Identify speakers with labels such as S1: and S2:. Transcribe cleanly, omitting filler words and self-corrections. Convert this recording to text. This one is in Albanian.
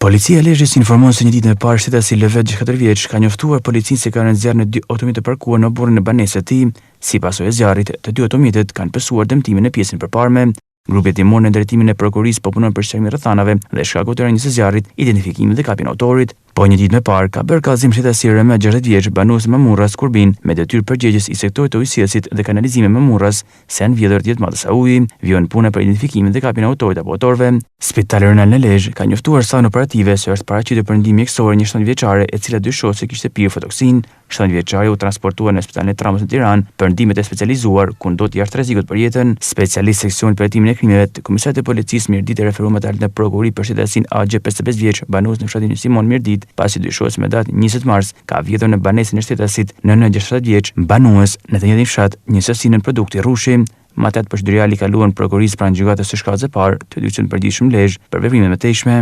S1: Policia e Lezhës informon se një ditë më parë shtetasi Lëvet 4 vjeç ka njoftuar policinë se ka rënë zjarr në 2 automjet të parkuar në burrin e banesës së tij. Si pasojë e zjarrit, të 2 automjetet kanë pësuar dëmtime në pjesën përparme. Grupi hetimor në drejtimin e prokurisë po punon për shërbimin rrethanave dhe shkaku të rënies së zjarrit, identifikimin dhe kapjen e autorit. Po një ditë më parë ka bërë kallëzim shtetasi Rëmet 60 vjeç banues Mamurras Kurbin me detyrë përgjegjës i sektorit të ujësjesit dhe kanalizimit Mamurras se janë vjedhur 10 madhësa uji, vijojnë puna për identifikimin dhe kapjen e autorit apo autorëve. Spitali Renal në Lezhë ka njoftuar sallën operative se është paraqitur për ndihmë mjekësore një 70 vjeçare e cila dyshohet se kishte pirë fotoksin. 70 vjeçari u transportuar në Spitalin e Traumës në Tiranë për ndihmë të specializuar ku ndodhet jashtë rrezikut për jetën. Specialist seksionit për hetimin e krimeve të Komisariatit të Policisë Mirdit e referuar më në prokurori për shtetasin AG 55 vjeç banues në fshatin Simon Mirdit, pasi dyshohet se me datë 20 mars ka vjedhur në banesën e shtetasit në 60 vjeç banues në të njëjtin fshat një sasi në produkti rrushi. Matat procedurali kaluan prokurisë pranë gjykatës së shkallës së parë të dyshën përgjithshëm Lezhë për veprimet më të tejshme.